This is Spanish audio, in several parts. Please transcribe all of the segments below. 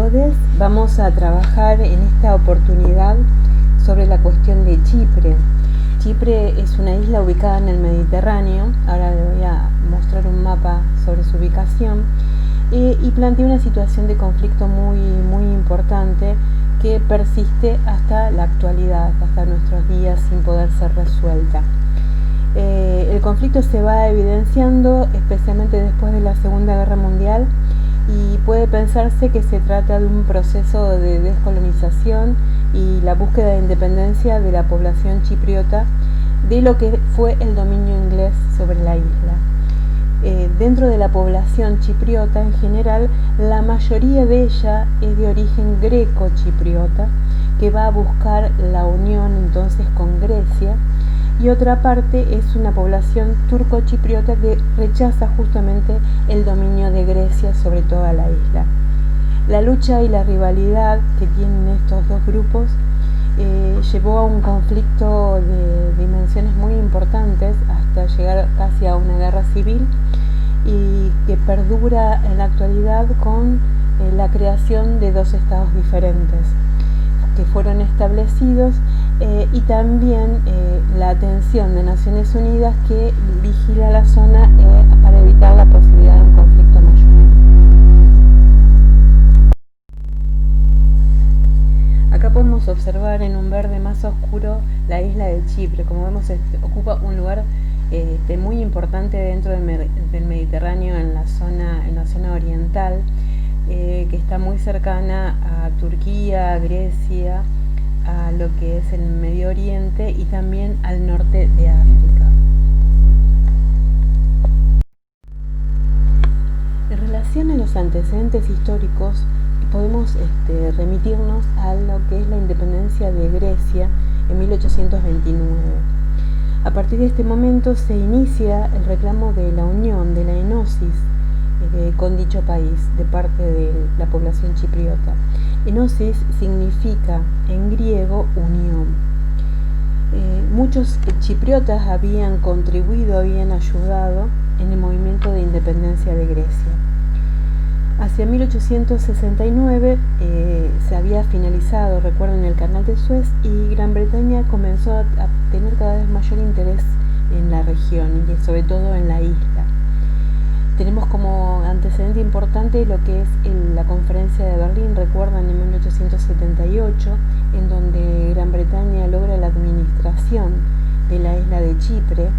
todos. Vamos a trabajar en esta oportunidad sobre la cuestión de Chipre. Chipre es una isla ubicada en el Mediterráneo. Ahora le voy a mostrar un mapa sobre su ubicación y plantea una situación de conflicto muy importante que persiste hasta la actualidad, hasta nuestros días, sin poder ser resuelta. El conflicto se va evidenciando especialmente después de la Segunda Guerra Mundial y puede pensarse que se trata de un proceso de descolonización y la búsqueda de independencia de la población chipriota de lo que fue el dominio inglés sobre la isla. Dentro de la población chipriota en general, la mayoría de ella es de origen greco-chipriota, que va a buscar la unión entonces con Grecia, y otra parte es una población turco-chipriota que rechaza justamente el dominio de Grecia sobre toda la isla. La lucha y la rivalidad que tienen estos dos grupos llevó a un conflicto de dimensiones muy importantes hasta llegar casi a una guerra civil y que perdura en la actualidad con la creación de dos estados diferentes que fueron establecidos y también la atención de Naciones Unidas que vigila la zona para evitar la posibilidad de un conflicto mayor. Acá podemos observar en un verde más oscuro la isla de Chipre. Como vemos, ocupa un lugar muy importante dentro del Mediterráneo en la zona oriental, que está muy cercana a Turquía, Grecia, a lo que es el Medio Oriente y también al norte de África. En relación a los antecedentes históricos, podemos remitirnos a lo que es la independencia de Grecia en 1829. A partir de este momento se inicia el reclamo de la unión, de la enosis con dicho país de parte de la población chipriota. Enosis significa en griego unión. Muchos chipriotas habían contribuido, habían ayudado en el movimiento de independencia de Grecia. Hacia 1869 se había finalizado, recuerden, el canal de Suez y Gran Bretaña comenzó a tener cada vez mayor interés en la región y sobre todo en la isla. Tenemos como antecedente importante lo que es la conferencia de Berlín, recuerdan, en 1878, en donde Gran Bretaña logra la administración de la isla de Chipre.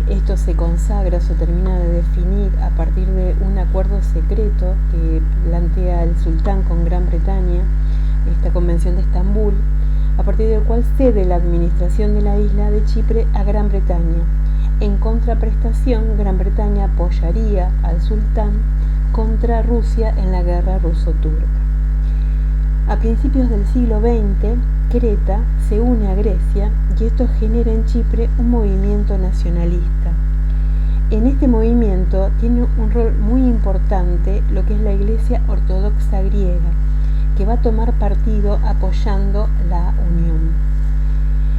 Esto se consagra, se termina de definir a partir de un acuerdo secreto que plantea el sultán con Gran Bretaña, esta convención de Estambul, a partir del cual cede la administración de la isla de Chipre a Gran Bretaña. En contraprestación, Gran Bretaña apoyaría al sultán contra Rusia en la guerra ruso-turca. A principios del siglo XX, Creta se une a Grecia y esto genera en Chipre un movimiento nacionalista. En este movimiento tiene un rol muy importante lo que es la Iglesia Ortodoxa griega, que va a tomar partido apoyando la unión.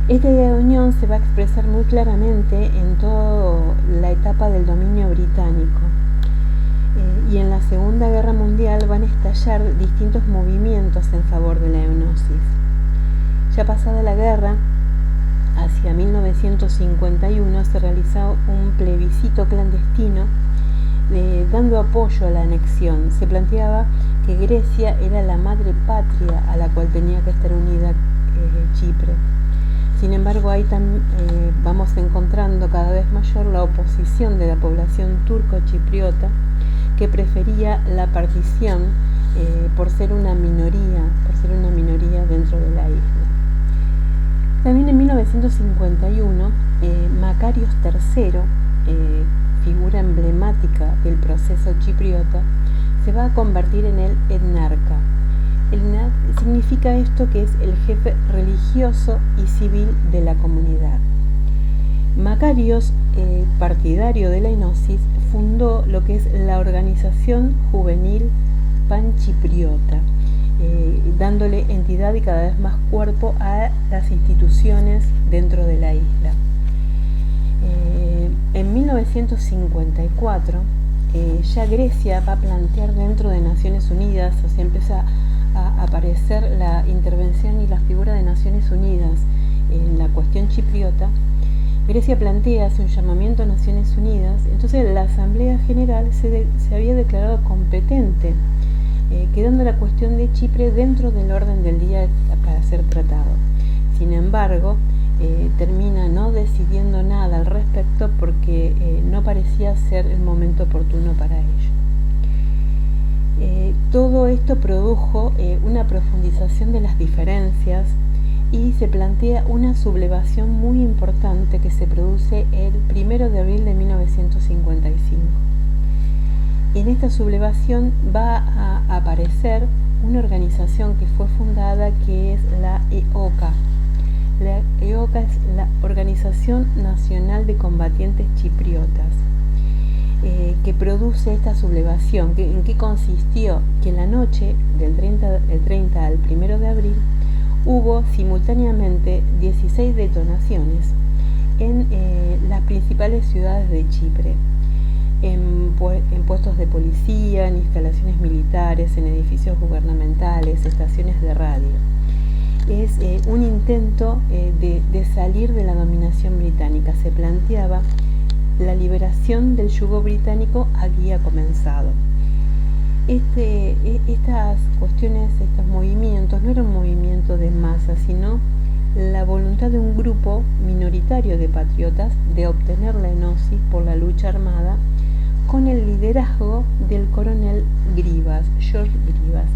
Esta idea de unión se va a expresar muy claramente en toda la etapa del dominio británico. Y en la Segunda Guerra Mundial van a estallar distintos movimientos en favor de la enosis. Ya pasada la guerra, hacia 1951 se realizó un plebiscito clandestino dando apoyo a la anexión. Se planteaba que Grecia era la madre patria a la cual tenía que estar unida Chipre. Sin embargo, ahí vamos encontrando cada vez mayor la oposición de la población turco-chipriota que prefería la partición por ser una minoría dentro de la isla. También en 1951, Makarios III, figura emblemática del proceso chipriota, se va a convertir en el etnarca. Significa esto que es el jefe religioso y civil de la comunidad. Makarios, partidario de la enosis, fundó lo que es la Organización Juvenil Panchipriota, dándole entidad y cada vez más cuerpo a las instituciones dentro de la isla. En 1954 ya Grecia va a plantear dentro de Naciones Unidas, o sea, empieza a aparecer la intervención y la figura de Naciones Unidas en la cuestión chipriota. Grecia plantea, hace un llamamiento a Naciones Unidas, entonces la Asamblea General se había declarado competente, quedando la cuestión de Chipre dentro del orden del día para ser tratado. Sin embargo, termina no decidiendo nada al respecto porque no parecía ser el momento oportuno para ello. Todo esto produjo una profundización de las diferencias y se plantea una sublevación muy importante que se produce el 1 de abril de 1955. En esta sublevación va a aparecer una organización que fue fundada, que es la EOKA. La EOKA es la Organización Nacional de Combatientes Chipriotas, que produce esta sublevación. ¿En qué consistió? Que en la noche del 30 al 1 de abril hubo simultáneamente 16 detonaciones en las principales ciudades de Chipre, en puestos de policía, en instalaciones militares, en edificios gubernamentales, estaciones de radio. Es un intento de salir de la dominación británica. Se planteaba la liberación del yugo británico había comenzado. Estas cuestiones, estos movimientos, no era un movimiento de masa, sino la voluntad de un grupo minoritario de patriotas de obtener la enosis por la lucha armada, con el liderazgo del coronel Grivas, George Grivas,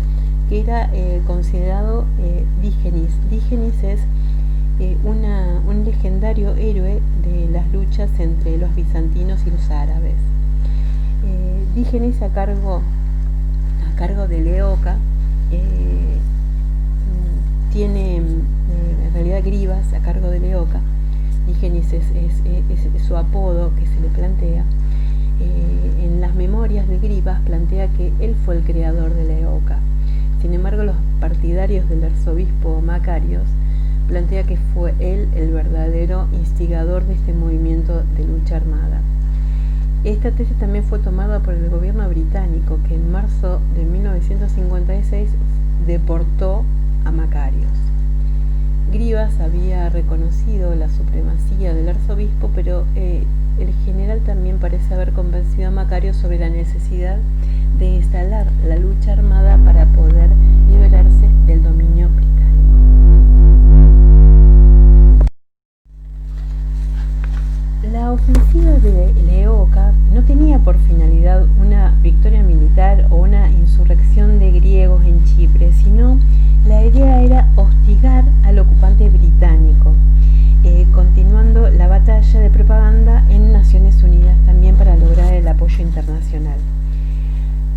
que era considerado Dígenis. Dígenis es un legendario héroe de las luchas entre los bizantinos y los árabes. Dígenis a cargo de EOKA tiene en realidad Grivas a cargo de EOKA. Dígenis es su apodo que se le plantea. En las memorias de Grivas plantea que él fue el creador de la EOKA. Sin embargo, los partidarios del arzobispo Macarios plantea que fue él el verdadero instigador de este movimiento de lucha armada. Esta tesis también fue tomada por el gobierno británico, que en marzo de 1956 deportó a Macarios. Grivas había reconocido la supremacía del arzobispo, pero el general también parece haber convencido a Macarios sobre la necesidad de instalar la lucha armada para poder liberarse del dominio británico. La ofensiva de EOKA no tenía por finalidad una victoria militar o una insurrección de griegos en Chipre, sino la idea era hostigar al ocupante británico, continuando la batalla de propaganda en Naciones Unidas también para lograr el apoyo internacional.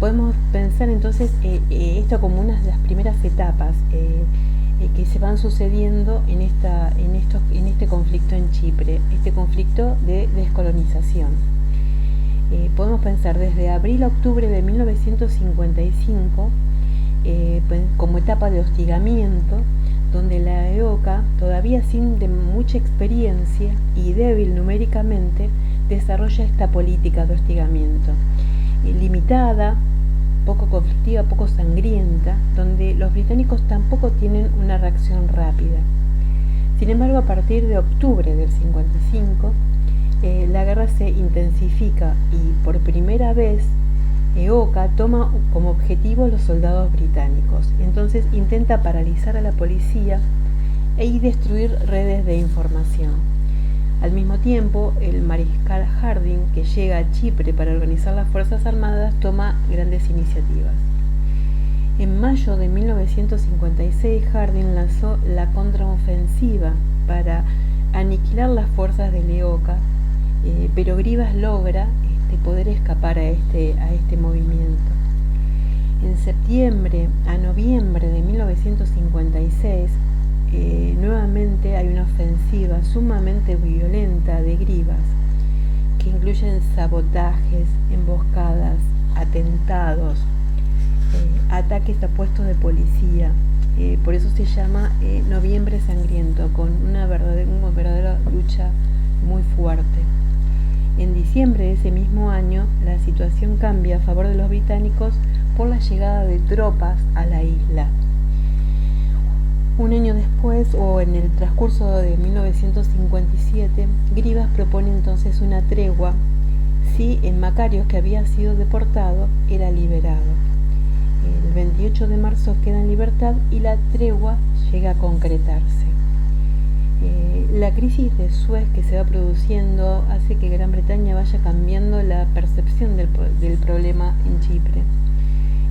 Podemos pensar entonces esto como una de las primeras etapas que se van sucediendo en este conflicto en Chipre, este conflicto de descolonización. Podemos pensar desde abril a octubre de 1955 como etapa de hostigamiento, donde la EOKA, todavía sin de mucha experiencia y débil numéricamente, desarrolla esta política de hostigamiento, limitada, poco conflictiva, poco sangrienta, donde los británicos tampoco tienen una reacción rápida. Sin embargo, a partir de octubre del 55, la guerra se intensifica y por primera vez EOKA toma como objetivo a los soldados británicos. Entonces intenta paralizar a la policía y destruir redes de información. Al mismo tiempo, el mariscal Harding, que llega a Chipre para organizar las Fuerzas Armadas, toma grandes iniciativas. En mayo de 1956, Harding lanzó la contraofensiva para aniquilar las fuerzas de EOKA, pero Grivas logra poder escapar a este movimiento. En septiembre a noviembre de 1956, nuevamente hay una ofensiva sumamente violenta de Grivas, que incluyen sabotajes, emboscadas, atentados, ataques a puestos de policía. Por eso se llama Noviembre Sangriento, con una verdadera lucha muy fuerte. En diciembre de ese mismo año, la situación cambia a favor de los británicos por la llegada de tropas a la isla. Un año después, o en el transcurso de 1957, Grivas propone entonces una tregua si Macarios, que había sido deportado, era liberado. El 28 de marzo queda en libertad y la tregua llega a concretarse. La crisis de Suez que se va produciendo hace que Gran Bretaña vaya cambiando la percepción del problema en Chipre.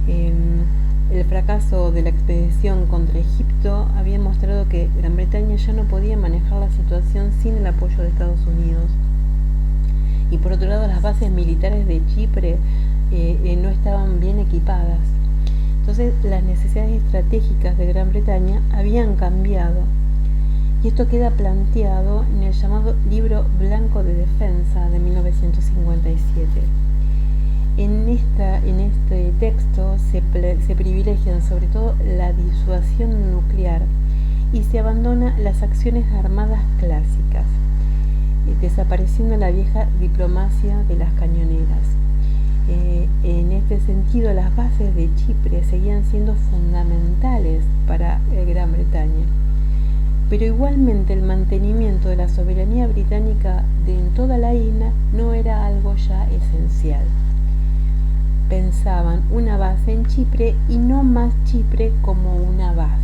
El fracaso de la expedición contra Egipto había mostrado que Gran Bretaña ya no podía manejar la situación sin el apoyo de Estados Unidos. Y por otro lado, las bases militares de Chipre no estaban bien equipadas. Entonces, las necesidades estratégicas de Gran Bretaña habían cambiado. Y esto queda planteado en el llamado Libro Blanco de Defensa de 1957. En este texto se privilegian sobre todo la disuasión nuclear y se abandona las acciones armadas clásicas, desapareciendo la vieja diplomacia de las cañoneras. En este sentido, las bases de Chipre seguían siendo fundamentales para Gran Bretaña, pero igualmente el mantenimiento de la soberanía británica en toda la isla no era algo ya esencial. Pensaban una base en Chipre y no más Chipre como una base.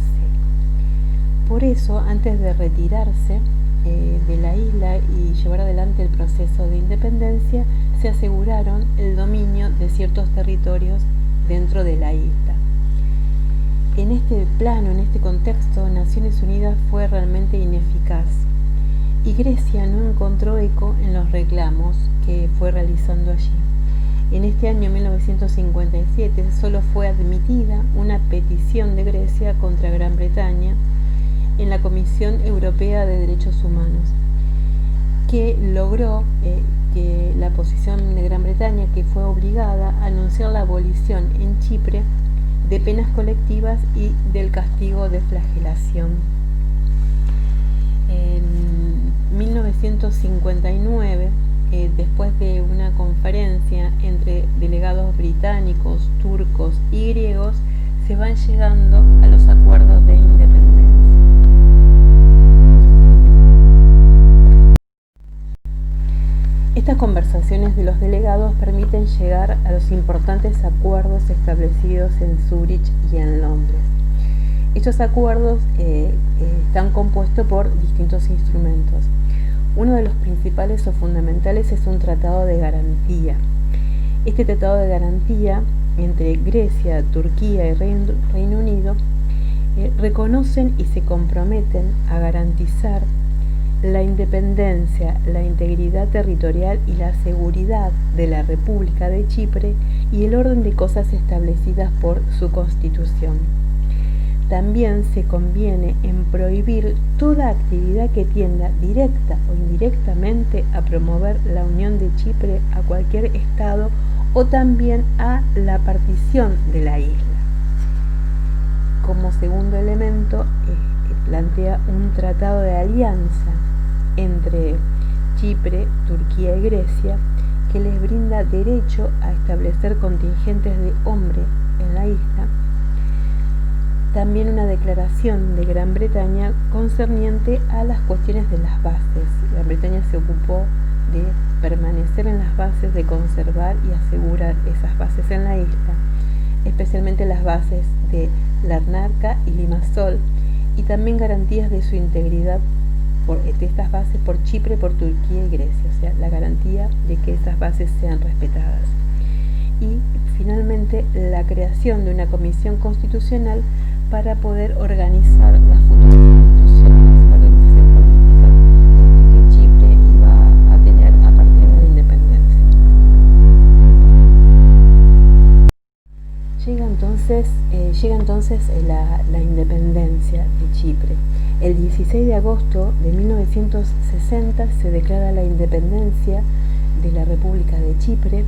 Por eso, antes de retirarse de la isla y llevar adelante el proceso de independencia, se aseguraron el dominio de ciertos territorios dentro de la isla. En este plano, en este contexto, Naciones Unidas fue realmente ineficaz y Grecia no encontró eco en los reclamos que fue realizando allí. En este año 1957 solo fue admitida una petición de Grecia contra Gran Bretaña en la Comisión Europea de Derechos Humanos, que logró que la posición de Gran Bretaña, que fue obligada a anunciar la abolición en Chipre de penas colectivas y del castigo de flagelación. En 1959, después de una conferencia entre delegados británicos, turcos y griegos, se van llegando a los acuerdos de independencia. Estas conversaciones de los delegados permiten llegar a los importantes acuerdos establecidos en Zúrich y en Londres. Estos acuerdos están compuestos por distintos instrumentos. Uno de los principales o fundamentales es un tratado de garantía. Este tratado de garantía entre Grecia, Turquía y Reino Unido reconocen y se comprometen a garantizar la independencia, la integridad territorial y la seguridad de la República de Chipre y el orden de cosas establecidas por su Constitución. También se conviene en prohibir toda actividad que tienda directa o indirectamente a promover la unión de Chipre a cualquier estado o también a la partición de la isla. Como segundo elemento, plantea un tratado de alianza entre Chipre, Turquía y Grecia que les brinda derecho a establecer contingentes de hombres en la isla. También una declaración de Gran Bretaña concerniente a las cuestiones de las bases. Gran Bretaña se ocupó de permanecer en las bases, de conservar y asegurar esas bases en la isla, especialmente las bases de Larnaca y Limassol, y también garantías de su integridad de estas bases por Chipre, por Turquía y Grecia, o sea, la garantía de que esas bases sean respetadas. Y finalmente la creación de una comisión constitucional para poder organizar las futuras instituciones, la organización política que Chipre iba a tener a partir de la independencia. Llega entonces la independencia de Chipre. El 16 de agosto de 1960 se declara la independencia de la República de Chipre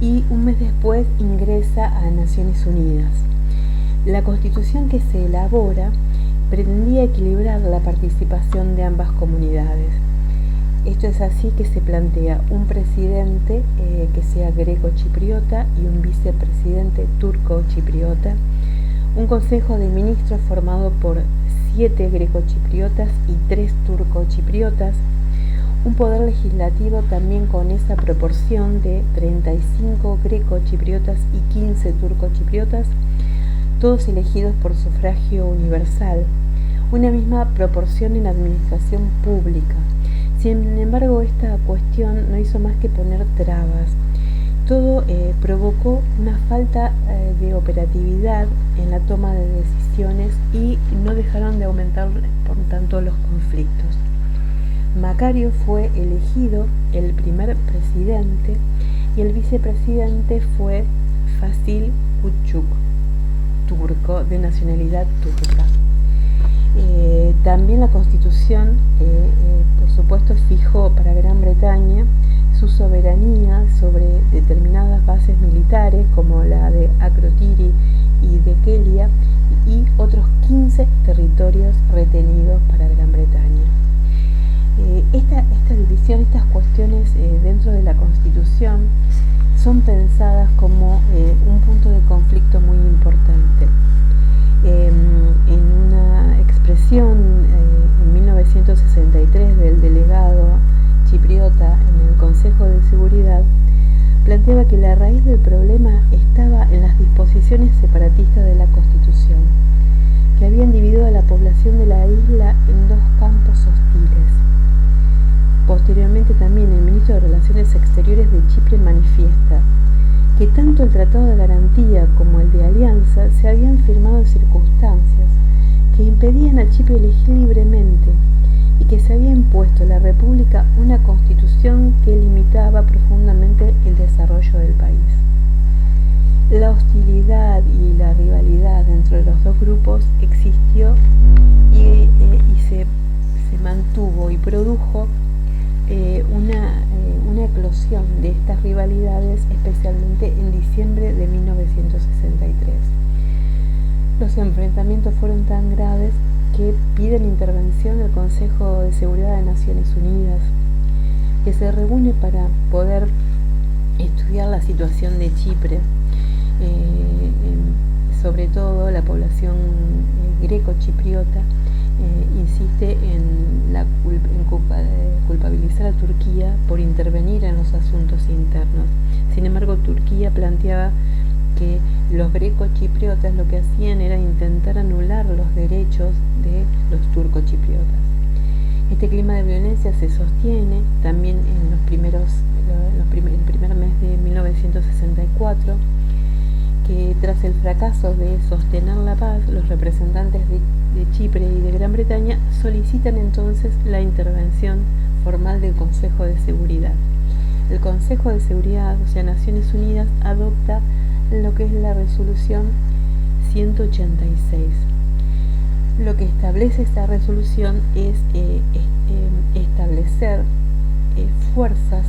y un mes después ingresa a Naciones Unidas. La constitución que se elabora pretendía equilibrar la participación de ambas comunidades. Esto es así que se plantea un presidente que sea greco-chipriota y un vicepresidente turco-chipriota, un consejo de ministros formado por 7 greco-chipriotas y 3 turco-chipriotas, un poder legislativo también con esa proporción de 35 greco-chipriotas y 15 turco-chipriotas, todos elegidos por sufragio universal, una misma proporción en administración pública. Sin embargo, esta cuestión no hizo más que poner trabas. Todo provocó una falta de operatividad en la toma de decisiones y no dejaron de aumentar por tanto los conflictos. Macario fue elegido el primer presidente y el vicepresidente fue Fasil Küçük, turco, de nacionalidad turca. También la Constitución, por supuesto, fijó para Gran Bretaña su soberanía sobre determinadas bases militares como la de Akrotiri y de Kelia y otros 15 territorios retenidos para Gran Bretaña. Esta división, estas cuestiones dentro de la Constitución son pensadas como un punto de conflicto muy importante. En una expresión en 1963 del delegado chipriota en el Consejo de Seguridad, planteaba que la raíz del problema estaba en las disposiciones separatistas de la Constitución, que habían dividido a la población de la isla en 2 campos hostiles. Posteriormente también el ministro de Relaciones Exteriores de Chipre manifiesta que tanto el Tratado de Garantía como el de Alianza se habían firmado en circunstancias que impedían a Chipre elegir libremente y que se había impuesto a la República una constitución que limitaba profundamente el desarrollo del país. La hostilidad y la rivalidad entre los dos grupos existió y se mantuvo y produjo una eclosión de estas rivalidades, especialmente en diciembre de 1963. Los enfrentamientos fueron tan graves que piden intervención del Consejo de Seguridad de Naciones Unidas, que se reúne para poder estudiar la situación de Chipre, sobre todo la población greco-chipriota. Insiste en culpabilizar a Turquía por intervenir en los asuntos internos. Sin embargo, Turquía planteaba que los greco-chipriotas lo que hacían era intentar anular los derechos de los turco-chipriotas. Este clima de violencia se sostiene también en el primer mes de 1964, que tras el fracaso de sostener la paz, los representantes de Chipre y de Gran Bretaña solicitan entonces la intervención formal del Consejo de Seguridad. El Consejo de Seguridad, o sea, Naciones Unidas, adopta lo que es la resolución 186. Lo que establece esta resolución es establecer fuerzas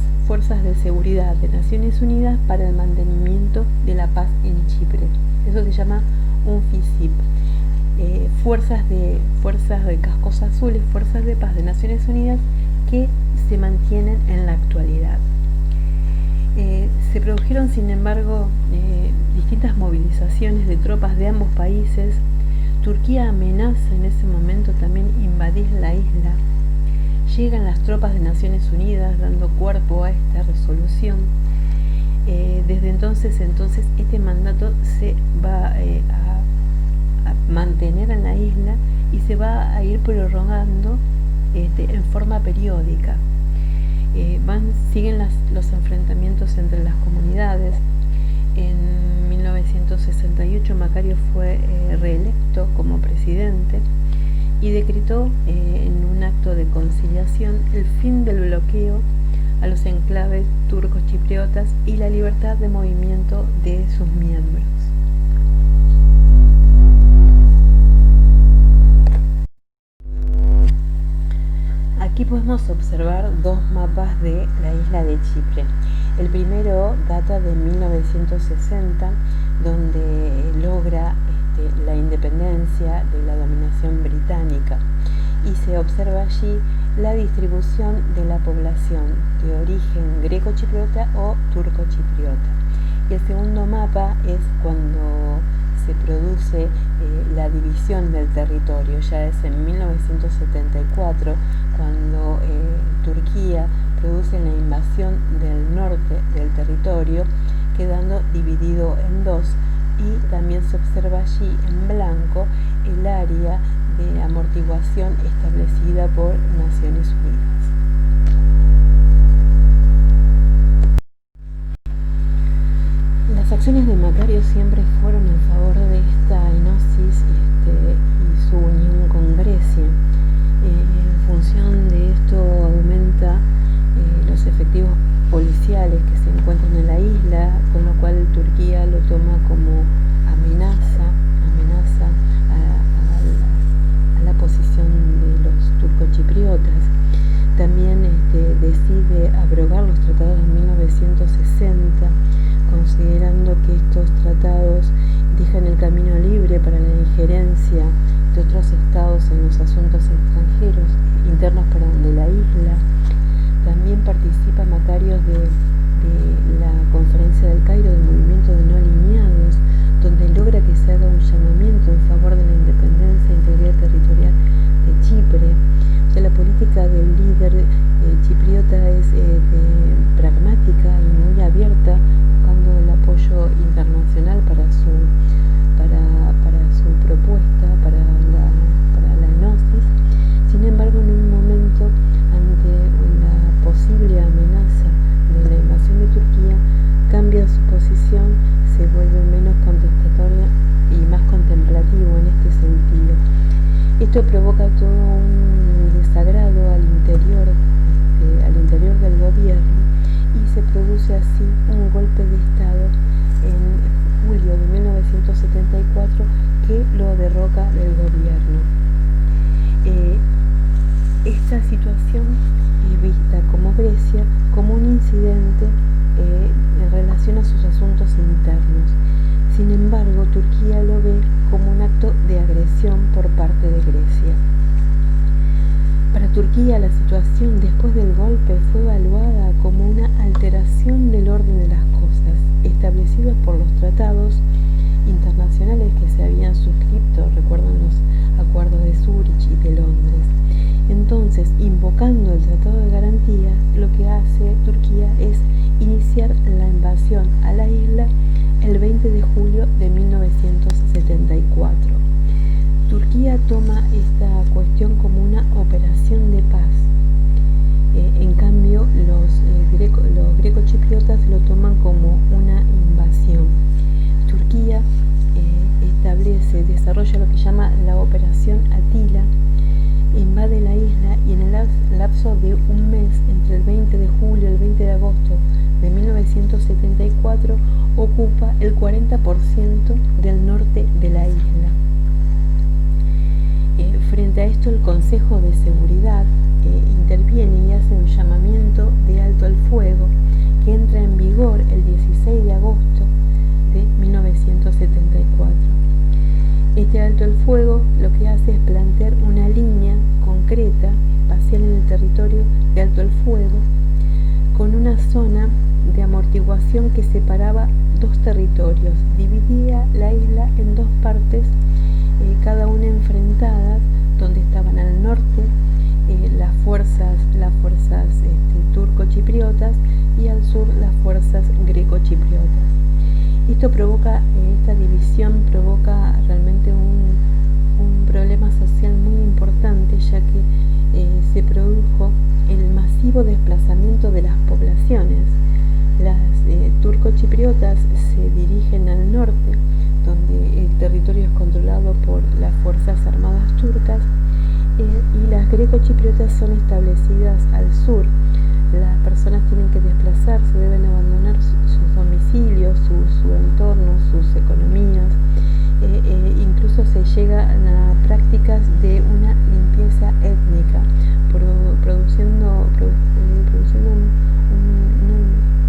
de seguridad de Naciones Unidas para el mantenimiento de la paz en Chipre. Eso se llama un FICIP. Fuerzas de cascos azules, fuerzas de paz de Naciones Unidas que se mantienen en la actualidad. Se produjeron, sin embargo, distintas movilizaciones de tropas de ambos países. Turquía amenaza en ese momento también invadir la isla. Llegan las tropas de Naciones Unidas dando cuerpo a esta resolución. Desde entonces este mandato se va a mantener en la isla y se va a ir prorrogando en forma periódica. Siguen los enfrentamientos entre las comunidades. En 1968 Macario fue reelecto como presidente y decretó en un acto de conciliación el fin del bloqueo a los enclaves turcos chipriotas y la libertad de movimiento de sus miembros. Aquí podemos observar 2 mapas de la isla de Chipre. El primero data de 1960, donde logra la independencia de la dominación británica, y se observa allí la distribución de la población de origen greco-chipriota o turco-chipriota. Y el segundo mapa es cuando se produce la división del territorio, ya es en 1974, cuando Turquía produce la invasión del norte del territorio, quedando dividido en dos, y también se observa allí en blanco el área de amortiguación establecida por Naciones Unidas. Las acciones de Macario siempre fueron en favor de esta enosis y su unión con Grecia. En función de esto aumenta los efectivos policiales que se encuentran en la isla, con lo cual Turquía lo toma como amenaza a la posición de los turcochipriotas. También decide abrogar los tratados de 1960, considerando que estos tratados dejan el camino libre para la injerencia de otros estados en los asuntos extranjeros, internos de la isla. También participa Macario de la Conferencia del Cairo del Movimiento de No Alineados, donde logra que se haga un llamamiento en favor de la independencia e integridad territorial de Chipre. O sea, la política del líder chipriota es pragmática y muy abierta, buscando el apoyo internacional para su propuesta, para la enosis. Sin embargo, en un momento, ante una posible amenaza de la invasión de Turquía, cambia su posición, se vuelve menos contestatoria y más contemplativo en este sentido. Esto provoca todo un desagrado al interior del gobierno, y se produce así un golpe de Estado en julio de 1974 que lo derroca del gobierno. Esta situación es vista como Grecia como un incidente en relación a sus asuntos internos. Sin embargo, Turquía lo ve como un acto de agresión por parte de Grecia. Para Turquía, la situación después del golpe fue evaluada como una alteración del orden de las cosas, establecidos por los tratados internacionales que se habían suscrito, recuerdan los acuerdos de Zúrich y de Londres. Entonces, invocando el Tratado de Garantías, lo que hace Turquía es iniciar la invasión a la isla el 20 de julio de 1974. Turquía toma esta cuestión como una operación de paz. En cambio, los grecochipriotas lo toman como una invasión. Turquía desarrolla lo que llama la Operación Atila, invade la isla y en el lapso de un mes, entre el 20 de julio y el 20 de agosto de 1974, ocupa el 40% del norte de la isla. Frente a esto, el Consejo de Seguridad interviene y hace un llamamiento de alto al fuego que entra en vigor el 16 de agosto de 1974. Este alto al fuego lo que hace es plantear una línea concreta, espacial en el territorio de alto al fuego, con una zona de amortiguación que separaba dos territorios, dividía la isla en dos partes, cada una enfrentadas, donde estaban al norte las fuerzas turco-chipriotas y al sur las fuerzas greco-chipriotas. Esta división provoca realmente un problema social muy importante, ya que se produjo el masivo desplazamiento de las poblaciones. Las turco-chipriotas se dirigen al norte, donde el territorio es controlado por las Fuerzas Armadas turcas, y las greco-chipriotas son establecidas al sur. Las personas tienen que desplazarse, deben abandonar sus domicilios, su entorno, sus economías. Incluso se llega a prácticas de una limpieza étnica, produciendo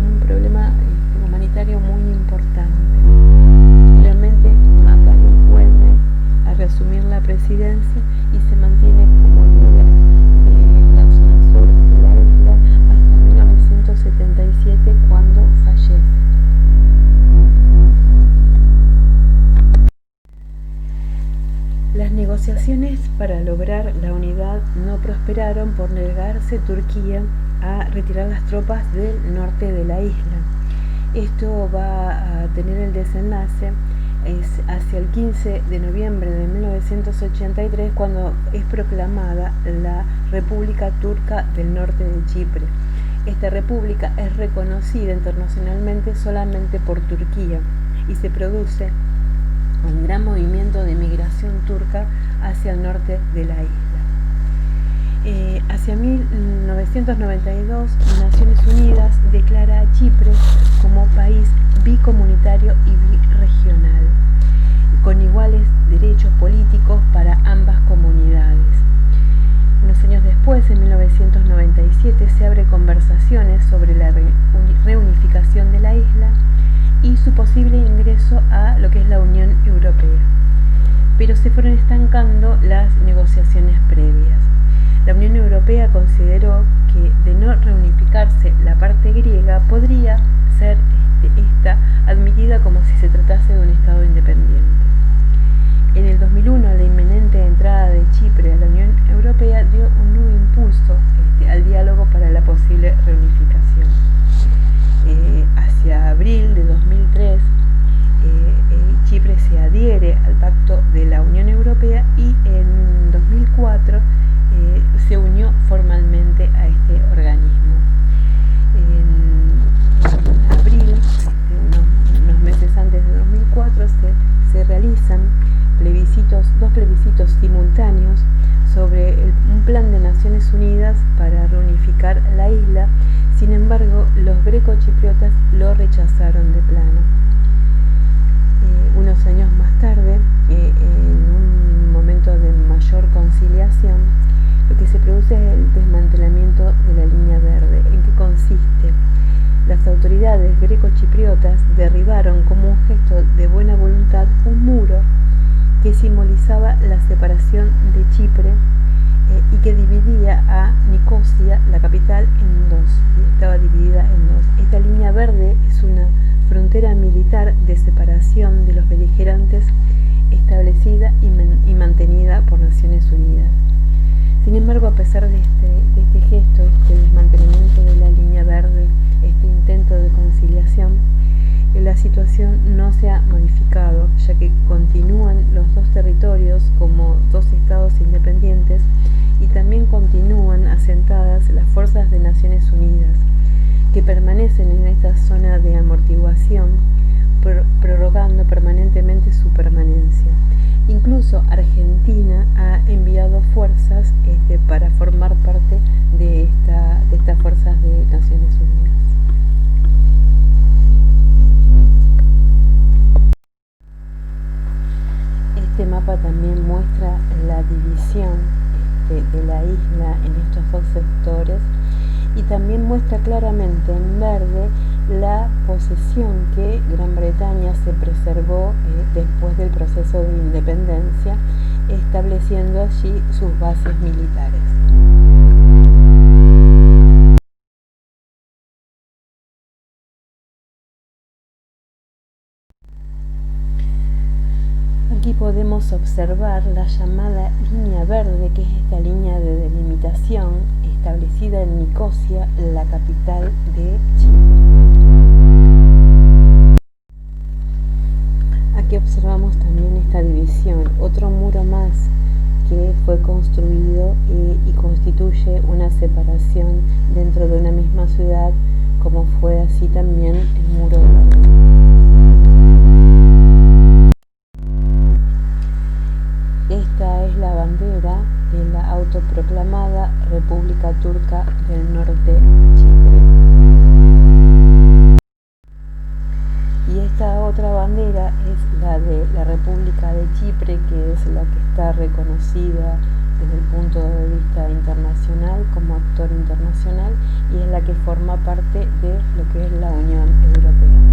un problema humanitario muy importante. Realmente Macario vuelve a reasumir la presidencia y se mantiene como negociaciones para lograr la unidad no prosperaron por negarse Turquía a retirar las tropas del norte de la isla. Esto va a tener el desenlace hacia el 15 de noviembre de 1983, cuando es proclamada la República Turca del Norte de Chipre. Esta república es reconocida internacionalmente solamente por Turquía y se produce un gran movimiento de migración turca hacia el norte de la isla. Hacia 1992, Naciones Unidas declara a Chipre como país bicomunitario y birregional, con iguales derechos políticos para ambas comunidades. Unos años después, en 1997, se abren conversaciones sobre la reunificación de la isla y su posible ingreso a lo que es la Unión Europea. Pero se fueron estancando las negociaciones previas. La Unión Europea consideró que de no reunificarse la parte griega podría ser esta admitida como si se tratase de un Estado independiente. En el 2001, la inminente entrada de Chipre a la Unión Europea dio un nuevo impulso al diálogo para la posible reunificación. Hacia abril de 2003, Chipre se adhiere al Pacto de la Unión Europea y en 2004 se unió formalmente a este organismo. En abril, unos meses antes de 2004, se realizan dos plebiscitos simultáneos sobre un plan de Naciones Unidas para reunificar la isla. Sin embargo, los grecochipriotas lo rechazaron de plano. Unos años más tarde, en un momento de mayor conciliación, lo que se produce es el desmantelamiento de la línea verde. ¿En qué consiste? Las autoridades grecochipriotas derribaron como un gesto de buena voluntad un muro que simbolizaba la separación de Chipre y que dividía a Nicosia, la capital, en dos. Estaba dividida en dos. Esta línea verde es una frontera militar de separación de los beligerantes establecida y mantenida por Naciones Unidas. Sin embargo, a pesar de este gesto, este desmantelamiento de la línea verde, este intento de conciliación, la situación no se ha modificado, ya que continúan los dos territorios como dos estados independientes y también continúan asentadas las fuerzas de Naciones Unidas, que permanecen en esta zona de amortiguación, prorrogando permanentemente su permanencia. Incluso Argentina ha enviado fuerzas para formar parte de estas fuerzas de Naciones Unidas. Este mapa también muestra la división de la isla en estos dos sectores y también muestra claramente en verde la posesión que Gran Bretaña se preservó después del proceso de independencia, estableciendo allí sus bases militares. Aquí podemos observar la llamada línea verde, que es esta línea de delimitación establecida en Nicosia, la capital de Chipre. Aquí observamos también esta división, otro muro más que fue construido y constituye una separación dentro de una misma ciudad, como fue así también el muro verde. Esta es la bandera de la autoproclamada República Turca del Norte de Chipre. Y esta otra bandera es la de la República de Chipre, que es la que está reconocida desde el punto de vista internacional como actor internacional y es la que forma parte de lo que es la Unión Europea.